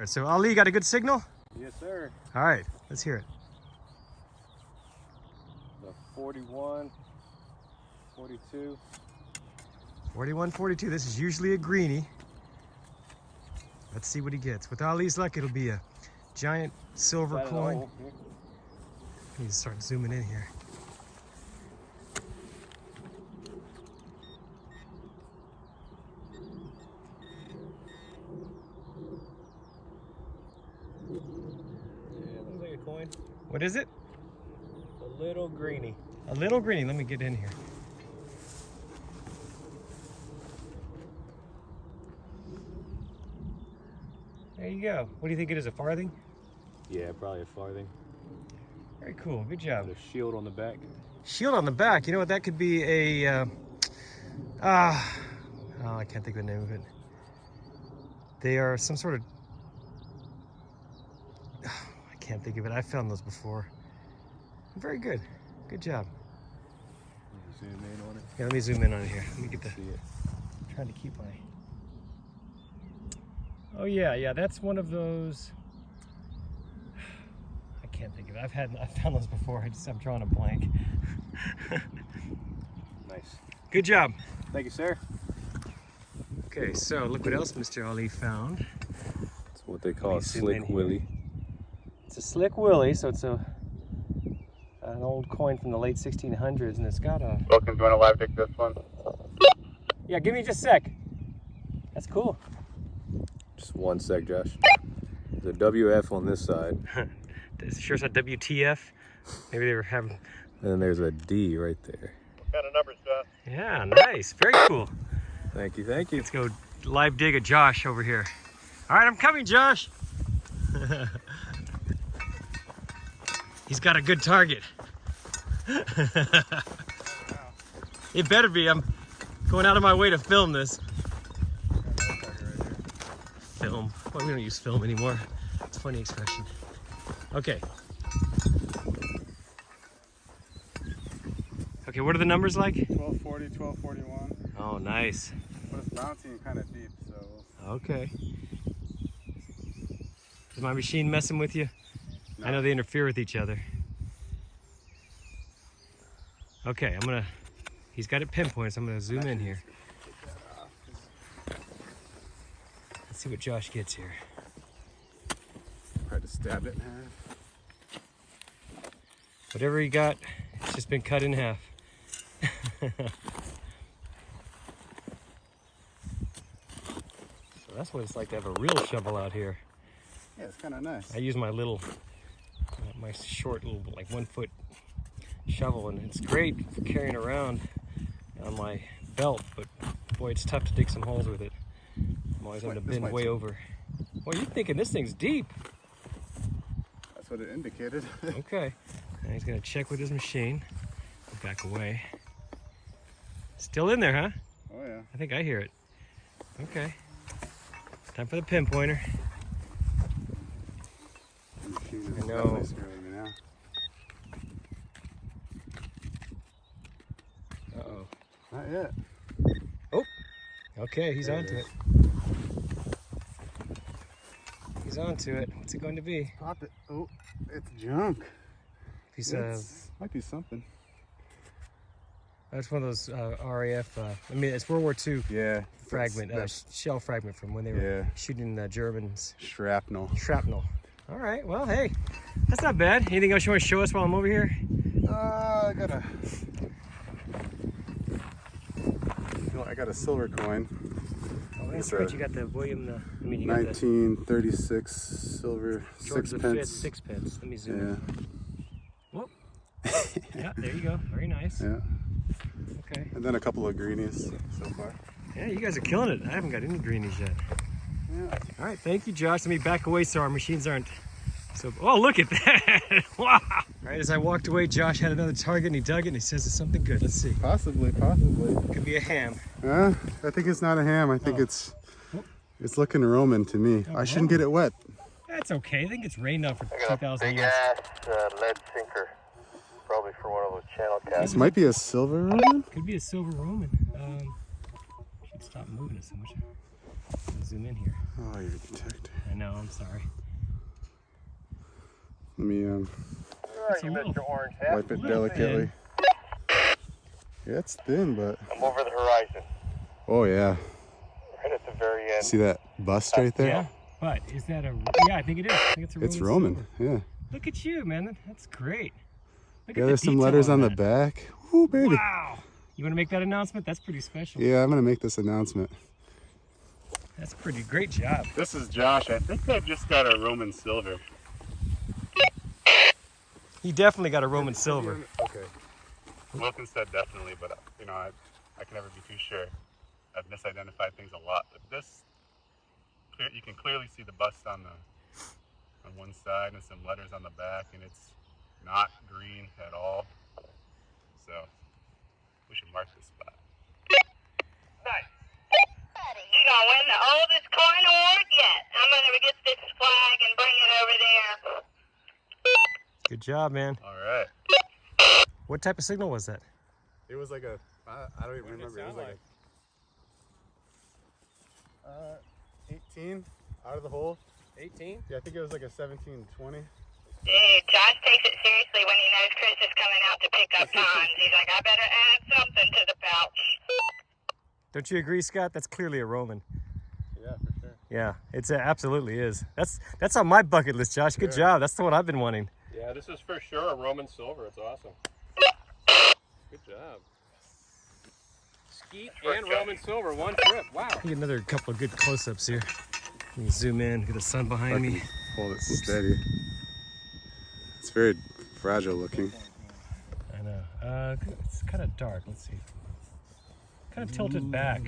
So Ali, got a good signal? Yes, sir. All right, let's hear it. The 41, 42. 41, 42. This is usually a greenie. Let's see what he gets. With Ali's luck, it'll be a giant silver coin. I need to start zooming in here. Looks like a coin. What is it? A little greenie. A little greenie. Let me get in here. There you go. What do you think it is, a farthing? Yeah, probably a farthing. Very cool. Good job. Got a shield on the back. Shield on the back. You know what? That could be a... oh, I can't think of the name of it. They are some sort of... I can't think of it. I've found those before. Very good. Good job. Zoom in on it. Yeah, let me zoom in on it here. Let me get the... See it. I'm trying to keep my... Oh yeah, that's one of those... I can't think of it. I've found those before. I'm drawing a blank. Nice. Good job. Thank you, sir. Okay, so look what else Mr. Ali found. It's what they call a slick willy. It's a slick willy, so it's an old coin from the late 1600s, and it's got a... Welcome, do you want to live dig this one? Yeah, give me just a sec. That's cool. Just one sec, Josh. There's a WF on this side. It sure said WTF. Maybe they were having... And then there's a D right there. What kind of numbers, Josh? Yeah, nice. Very cool. Thank you, thank you. Let's go live dig a Josh over here. All right, I'm coming, Josh. He's got a good target. It better be. I'm going out of my way to film this. Film. Well, we don't use film anymore. It's a funny expression. Okay. Okay, what are the numbers like? 1240, 1241. Oh, nice. But it's bouncing kind of deep, so... Okay. Is my machine messing with you? No. I know they interfere with each other. Okay, he's got it pinpointed, so I'm gonna zoom in here. Let's see what Josh gets here. Tried to stab it in half. Whatever he got, it's just been cut in half. So that's what it's like to have a real shovel out here. Yeah, it's kind of nice. I use my little, my short little, like 1 foot shovel, and it's great for carrying around on my belt, but boy, it's tough to dig some holes with it. I'm always having to bend way over. Well, you're thinking this thing's deep. That's what it indicated. Okay. Now he's gonna check with his machine. Go back away. Still in there, huh? Oh, yeah. I think I hear it. Okay. Time for the pinpointer. The machine is I know. definitely screwing me now. Uh-oh. Not yet. Oh. Okay, he's There onto it it. is. He's onto it. What's it going to be? Pop it. Oh, it's junk. Piece of... Might be something. That's one of those RAF, I mean, it's World War II Yeah. fragment, That's shell fragment from when they were shooting the Germans. shrapnel. Shrapnel. All right, well, hey, that's not bad. Anything else you want to show us while I'm over here? I got a silver coin. Oh, that's right, you got the William, you got 1936 silver the George V sixpence. sixpence. Let me zoom Yeah. in. Whoop. Yeah, there you go. Very nice. Yeah. Okay. And then a couple of greenies so far. Yeah, you guys are killing it. I haven't got any greenies yet. Yeah. All right, thank you, Josh. Let me back away so our machines aren't so... Oh, look at that. Wow. All right, as I walked away, Josh had another target, and he dug it, and he says it's something good. Let's see. Possibly. Could be a ham. I think it's not a ham. I think it's looking Roman to me. I shouldn't get it wet. That's okay. I think it's rained on for 2,000 big years. ass lead sinker, probably for one of those channel caps. This might be a silver Roman. Could be a silver Roman. Should stop moving it so much. Zoom in here. Oh, you're a detective. I know, I'm sorry. Let me Oh, you missed your orange hat. wipe it delicately. Yeah, it's thin, but I'm over the horizon, oh yeah. right at the very end. See that bust right there? Yeah, but is that a? Yeah, I think it is. I think it's a Roman. It's Roman. silver. Yeah. Look at you, man. That's great. Look Yeah, at there's the some detail letters on the that. back. Ooh, baby. Wow. You want to make that announcement? That's pretty special. Yeah, I'm gonna make this announcement. That's pretty great job. This is Josh. I think I just got a Roman silver. He definitely got a Roman silver. Okay. Wilkin said definitely, but you know, I can never be too sure. I've misidentified things a lot, but this, you can clearly see the bust on one side and some letters on the back, and it's not green at all. So we should mark this spot. Nice. You gonna win the oldest coin award yet? I'm gonna get this flag and bring it over there. Good job, man. All right. What type of signal was that? It was like a, I don't even remember. It was like a 18 out of the hole. 18? Yeah, I think it was like a 17-20. Dude, Josh takes it seriously when he knows Chris is coming out to pick up ponds. He's like, I better add something to the pouch. Don't you agree, Scott? That's clearly a Roman. Yeah, for sure. Yeah, it absolutely is. That's on my bucket list, Josh. Good job. That's the one I've been wanting. Yeah, this is for sure a Roman silver. It's awesome. Good job. Skeet and Roman silver, one trip. Wow. Get another couple of good close-ups here. You can zoom in, get the sun behind me. Hold it steady. It's very fragile looking. I know. It's kind of dark. Let's see. Kind of tilt it back.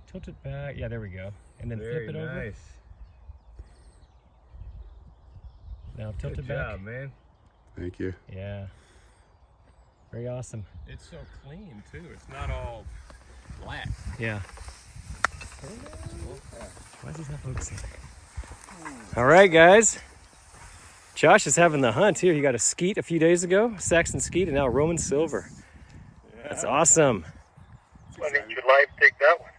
Tilt it back. Yeah, there we go. And then flip it over. Now tilt it back. Good job, man. Thank you. Yeah. Very awesome. It's so clean, too. It's not all black. Yeah. Why is he not focusing? All right, guys. Josh is having the hunt here. He got a skeet a few days ago, Saxon skeet, and now a Roman silver. That's awesome. When did you live dig that one?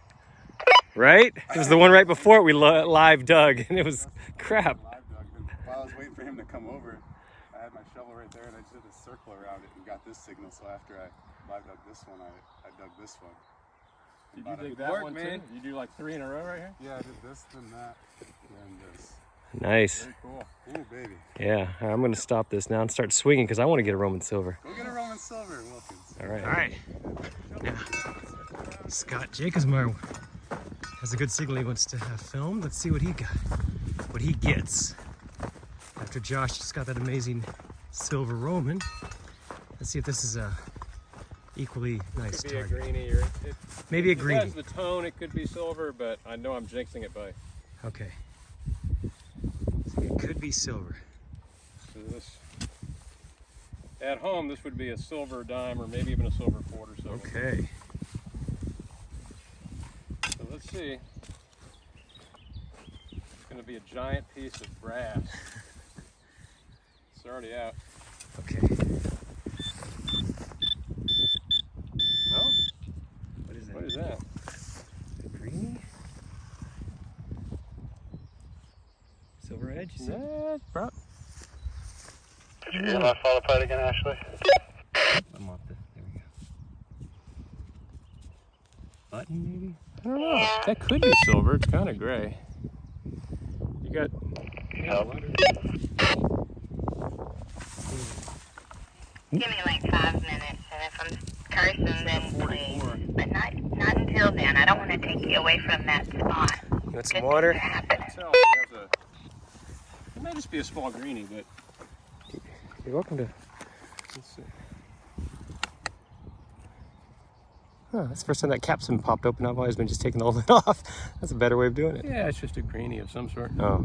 Right? It was the one right before it we live dug, and it was crap. While I was waiting for him to come over, I had my shovel right there and I just did a circle around it and got this signal. So after I live dug this one, I dug this one. Did you dig that one, too? You do like 3 in a row right here? Yeah, I did this, then that, then this. Nice. Very cool. Ooh, baby. Yeah, I'm going to stop this now and start swinging because I want to get a Roman silver. Go get a Roman silver, Wilkins. All right. All right. Now, Scott Jacobsmeyer has a good signal he wants to have filmed. Let's see what he got, what he gets. After Josh just got that amazing silver Roman, let's see if this is a equally nice Could be a target. greenie or Maybe a If it greenie. has the tone, it could be silver, but I know I'm jinxing it by. Okay. So it could be silver. So this, at home, this would be a silver dime or maybe even a silver quarter. So Okay. So let's see. It's going to be a giant piece of brass. It's already out. Okay. No? What is that? What is that? Greenie? Silver edge? You said? Did you get my follow pipe again, Ashley? I'm off the. There we go. Button maybe? I don't know. That could be silver. It's kind of gray. You got. Give me like 5 minutes, and if I'm cursing, then please. But not until then. I don't want to take you away from that spot. You want some Good water? things happen. Tell it has a. It might just be a small greenie, but You're welcome to. let's see. Huh, that's the first time that cap's been popped open. I've always been just taking the lid off. That's a better way of doing it. Yeah, it's just a greenie of some sort. Oh.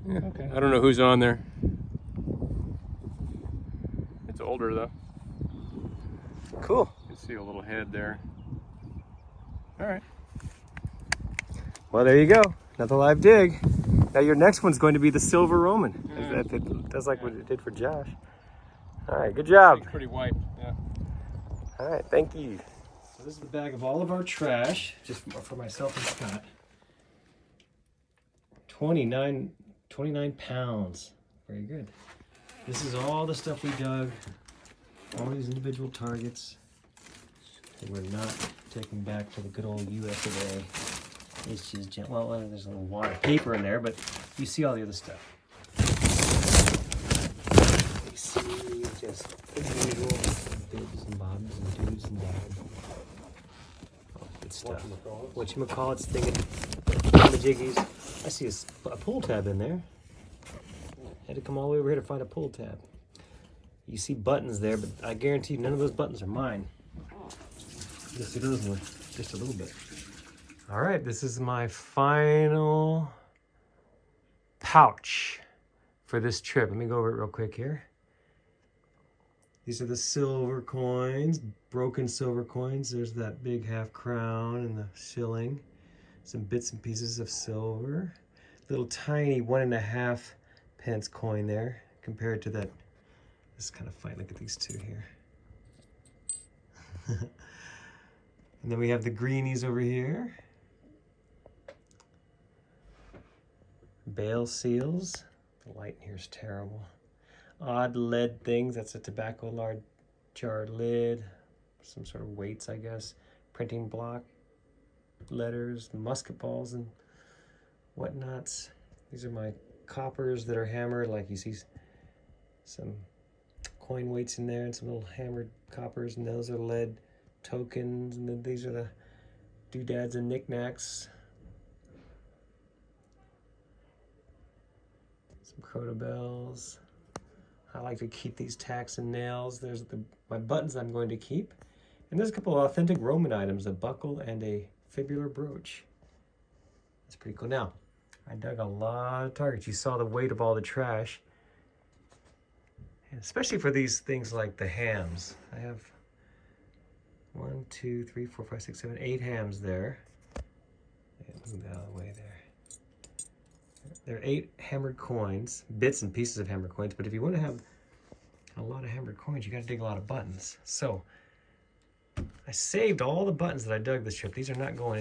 Yeah. Okay. I don't know who's on there. It's older though. Cool. You can see a little head there. All right. Well, there you go. Another live dig. Now your next one's going to be the silver Roman. That does like what it did for Josh. All right, good job. It's pretty wiped, yeah. All right, thank you. So this is the bag of all of our trash, just for myself and Scott. 29 pounds. Very good. This is all the stuff we dug, all these individual targets that we're not taking back to the good old US of A. It's just, well, there's a little water paper in there, but you see all the other stuff. You see just the usual bibs and bobs and do's and dads. Oh, good stuff. Whatchamacallit's thinking, the jiggies. I see a pull tab in there. Had to come all the way over here to find a pull tab. You see buttons there, but I guarantee none of those buttons are mine. Just see those ones, just a little bit. All right, this is my final pouch for this trip. Let me go over it real quick here. These are the silver coins, broken silver coins. There's that big half crown and the shilling. Some bits and pieces of silver. Little tiny 1.5 pence coin there compared to that. This is kind of fine. Look at these two here. And then we have the greenies over here. Bale seals. The light in here is terrible. Odd lead things. That's a tobacco lard jar lid. Some sort of weights, I guess. Printing block. Letters, musket balls, and whatnots. These are my coppers that are hammered. Like you see some coin weights in there and some little hammered coppers, and those are lead tokens. And then these are the doodads and knickknacks. Some Croto bells. I like to keep these tacks and nails. There's my buttons I'm going to keep. And there's a couple of authentic Roman items, a buckle and a fibular brooch. That's pretty cool. Now, I dug a lot of targets. You saw the weight of all the trash. And especially for these things like the hams. I have 1, 2, 3, 4, 5, 6, 7, 8 hams there. Move that out of the way there. There are 8 hammered coins, bits and pieces of hammered coins, but if you want to have a lot of hammered coins, you got to dig a lot of buttons. So I saved all the buttons that I dug this trip. These are not going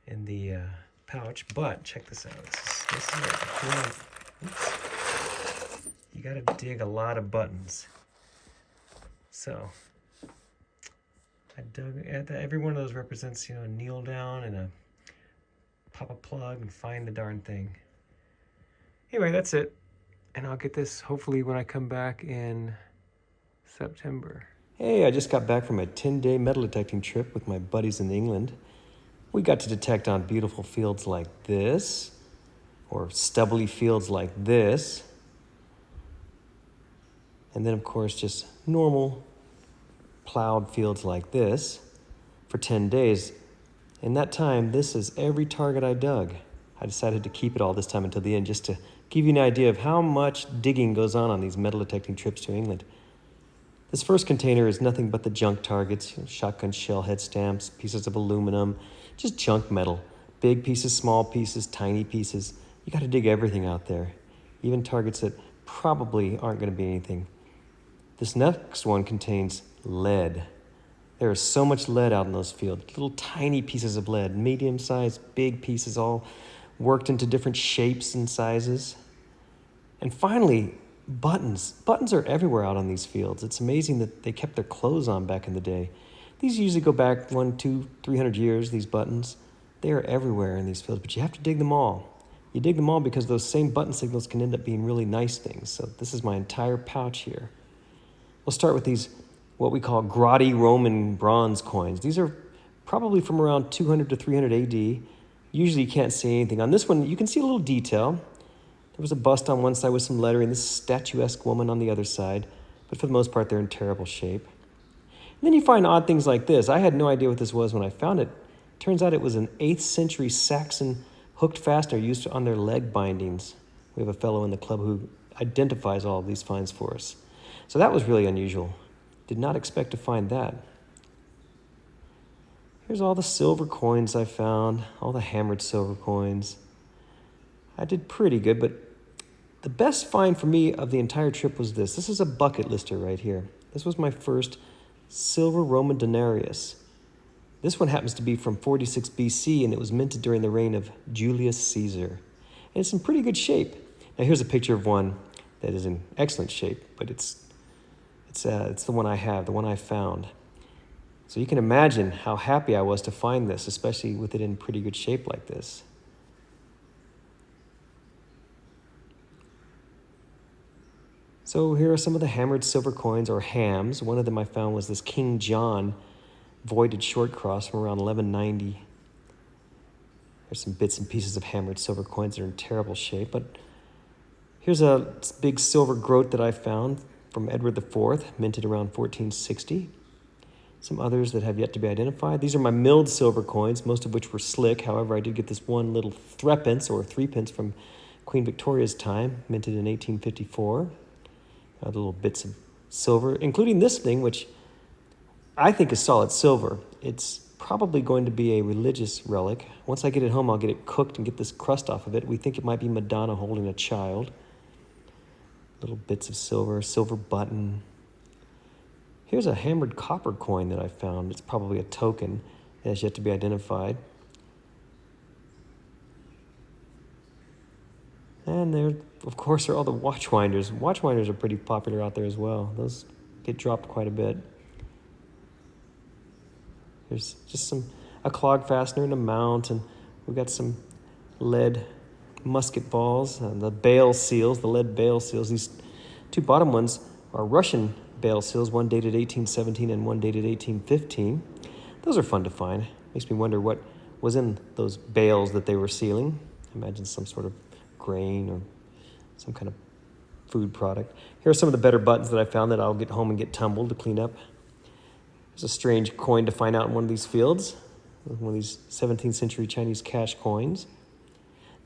in the pouch, but check this out. This is it. Oops. You got to dig a lot of buttons. So I dug every one of those represents, a kneel down and a pop a plug and find the darn thing. Anyway, that's it. And I'll get this hopefully when I come back in September. Hey, I just got back from a 10-day metal detecting trip with my buddies in England. We got to detect on beautiful fields like this, or stubbly fields like this. And then, of course, just normal plowed fields like this for 10 days. In that time, this is every target I dug. I decided to keep it all this time until the end just to give you an idea of how much digging goes on these metal detecting trips to England. This first container is nothing but the junk targets, shotgun shell head stamps, pieces of aluminum, just junk metal. Big pieces, small pieces, tiny pieces. You got to dig everything out there, even targets that probably aren't going to be anything. This next one contains lead. There is so much lead out in those fields, little tiny pieces of lead, medium-sized, big pieces, all worked into different shapes and sizes. And finally, buttons. Buttons are everywhere out on these fields. It's amazing that they kept their clothes on back in the day. These usually go back 100, 200, 300 years, these buttons. They are everywhere in these fields, but you have to dig them all. You dig them all because those same button signals can end up being really nice things. So this is my entire pouch here. We'll start with these, what we call Grotti Roman bronze coins. These are probably from around 200 to 300 AD. Usually you can't see anything. On this one, you can see a little detail. There was a bust on one side with some lettering, this statuesque woman on the other side, but for the most part, they're in terrible shape. And then you find odd things like this. I had no idea what this was when I found it. Turns out it was an 8th century Saxon hooked fastener used on their leg bindings. We have a fellow in the club who identifies all of these finds for us. So that was really unusual. Did not expect to find that. Here's all the silver coins I found, all the hammered silver coins. I did pretty good, but the best find for me of the entire trip was this. This is a bucket lister right here. This was my first silver Roman denarius. This one happens to be from 46 BC, and it was minted during the reign of Julius Caesar. And it's in pretty good shape. Now here's a picture of one that is in excellent shape, but it's the one I have, the one I found. So you can imagine how happy I was to find this, especially with it in pretty good shape like this. So here are some of the hammered silver coins, or hams. One of them I found was this King John voided short cross from around 1190. There's some bits and pieces of hammered silver coins that are in terrible shape, but here's a big silver groat that I found from Edward IV, minted around 1460. Some others that have yet to be identified. These are my milled silver coins, most of which were slick. However, I did get this one little threepence or threepence from Queen Victoria's time, minted in 1854. Little bits of silver, including this thing, which I think is solid silver. It's probably going to be a religious relic. Once I get it home, I'll get it cooked and get this crust off of it. We think it might be Madonna holding a child. Little bits of silver, silver button. Here's a hammered copper coin that I found. It's probably a token. It has yet to be identified. And there, of course, are all the watch winders. Watch winders are pretty popular out there as well. Those get dropped quite a bit. There's just a clog fastener and a mount, and we've got some lead musket balls, the bale seals, the lead bale seals. These two bottom ones are Russian bale seals, one dated 1817 and one dated 1815. Those are fun to find. Makes me wonder what was in those bales that they were sealing. I imagine some sort of grain or some kind of food product. Here are some of the better buttons that I found that I'll get home and get tumbled to clean up. There's a strange coin to find out in one of these fields, one of these 17th century Chinese cash coins.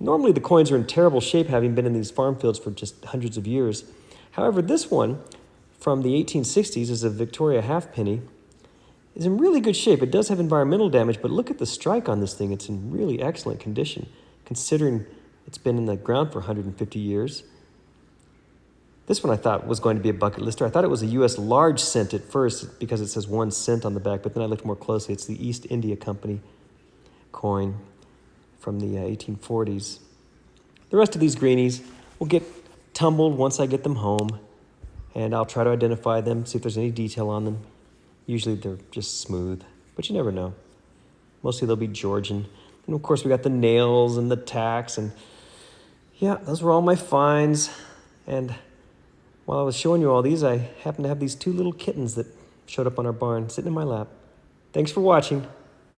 Normally the coins are in terrible shape, having been in these farm fields for just hundreds of years. However, this one from the 1860s is a Victoria halfpenny. It's in really good shape. It does have environmental damage, but look at the strike on this thing. It's in really excellent condition, considering it's been in the ground for 150 years. This one I thought was going to be a bucket lister. I thought it was a U.S. large cent at first because it says 1 cent on the back, but then I looked more closely. It's the East India Company coin from the 1840s. The rest of these greenies will get tumbled once I get them home, and I'll try to identify them, see if there's any detail on them. Usually they're just smooth, but you never know. Mostly they'll be Georgian. And of course we got the nails and the tacks, and yeah, those were all my finds. And while I was showing you all these, I happened to have these two little kittens that showed up on our barn sitting in my lap. Thanks for watching.